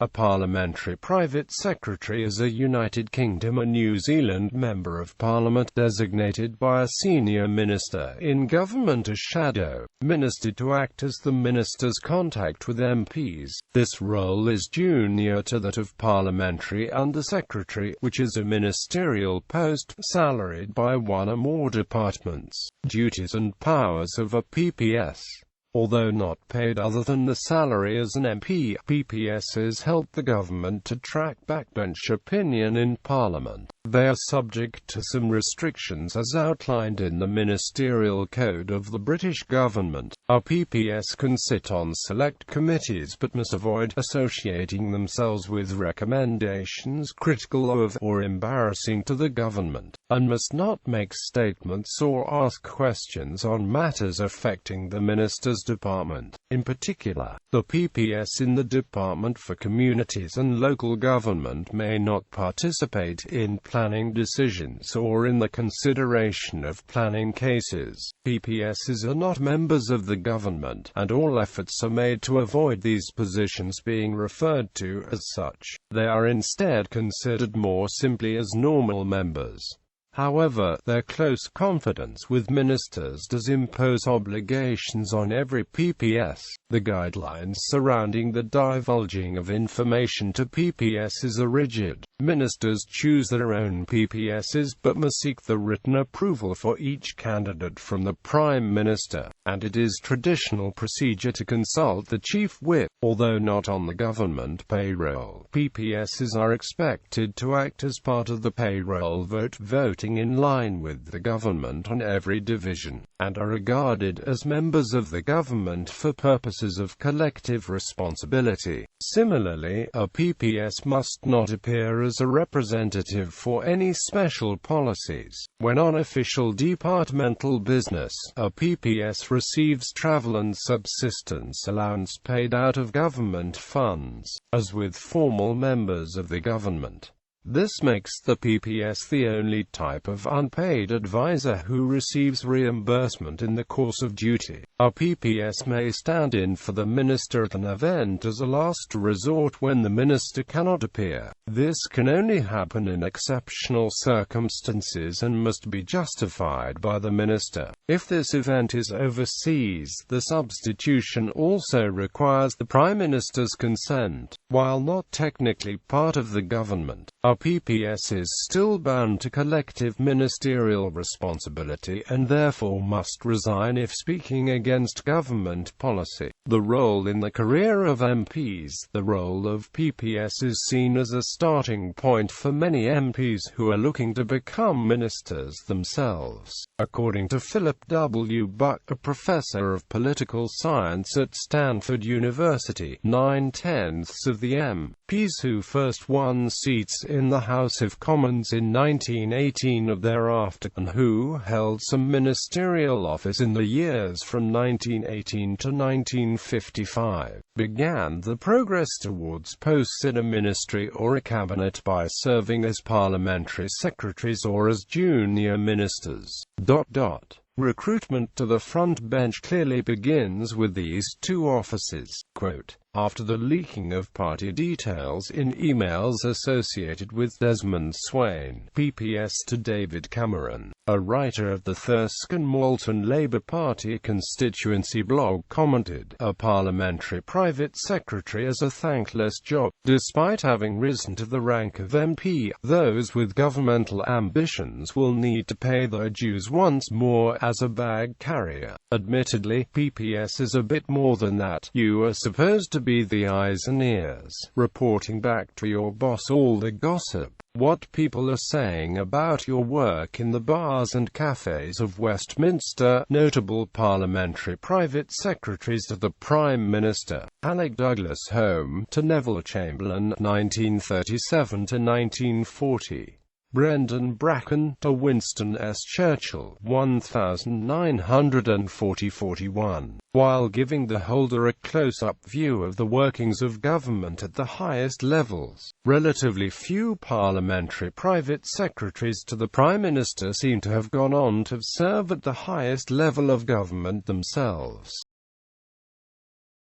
A Parliamentary Private Secretary is a United Kingdom and New Zealand Member of Parliament designated by a senior minister in government as shadow minister to act as the minister's contact with MPs. This role is junior to that of Parliamentary Under-Secretary, which is a ministerial post, salaried by one or more departments. Duties and powers of a PPS. Although not paid other than the salary as an MP, PPSs help the government to track backbench opinion in Parliament. They are subject to some restrictions as outlined in the Ministerial Code of the British Government. A PPS can sit on select committees but must avoid associating themselves with recommendations critical of or embarrassing to the government, and must not make statements or ask questions on matters affecting the minister's department. In particular, the PPS in the Department for Communities and Local Government may not participate in planning decisions or in the consideration of planning cases. PPSs are not members of the government, and all efforts are made to avoid these positions being referred to as such. They are instead considered more simply as normal members. However, their close confidence with ministers does impose obligations on every PPS. The guidelines surrounding the divulging of information to PPSs are rigid. Ministers choose their own PPSs but must seek the written approval for each candidate from the Prime Minister, and it is traditional procedure to consult the Chief Whip. Although not on the government payroll, PPSs are expected to act as part of the payroll voting in line with the government on every division, and are regarded as members of the government for purposes of collective responsibility. Similarly, a PPS must not appear as a representative for any special policies. When on official departmental business, a PPS receives travel and subsistence allowance paid out of government funds, as with formal members of the government. This makes the PPS the only type of unpaid advisor who receives reimbursement in the course of duty. A PPS may stand in for the minister at an event as a last resort when the minister cannot appear. This can only happen in exceptional circumstances and must be justified by the minister. If this event is overseas, the substitution also requires the Prime Minister's consent. While not technically part of the government, a PPS is still bound to collective ministerial responsibility and therefore must resign if speaking against government policy. The role in the career of MPs. The role of PPS is seen as a starting point for many MPs who are looking to become ministers themselves. According to Philip W. Buck, a professor of political science at Stanford University, 9/10 of the MPs who first won seats in the House of Commons in 1918 or thereafter, and who held some ministerial office in the years from 1918 to 1955, began the progress towards posts in a ministry or a cabinet by serving as parliamentary secretaries or as junior ministers. Recruitment to the front bench clearly begins with these two offices. Quote, after the leaking of party details in emails associated with Desmond Swayne, PPS, to David Cameron, a writer of the Thirsk and Malton Labour Party constituency blog, commented, "A parliamentary private secretary is a thankless job. Despite having risen to the rank of MP, those with governmental ambitions will need to pay their dues once more as a bag carrier. Admittedly, PPS is a bit more than that. You are supposed to be the eyes and ears, reporting back to your boss all the gossip, what people are saying about your work in the bars and cafes of Westminster." Notable parliamentary private secretaries to the Prime Minister: Alec Douglas, Home to Neville Chamberlain, 1937 to 1940. Brendan Bracken to Winston S. Churchill, 1940-41, while giving the holder a close-up view of the workings of government at the highest levels. Relatively few parliamentary private secretaries to the Prime Minister seem to have gone on to serve at the highest level of government themselves.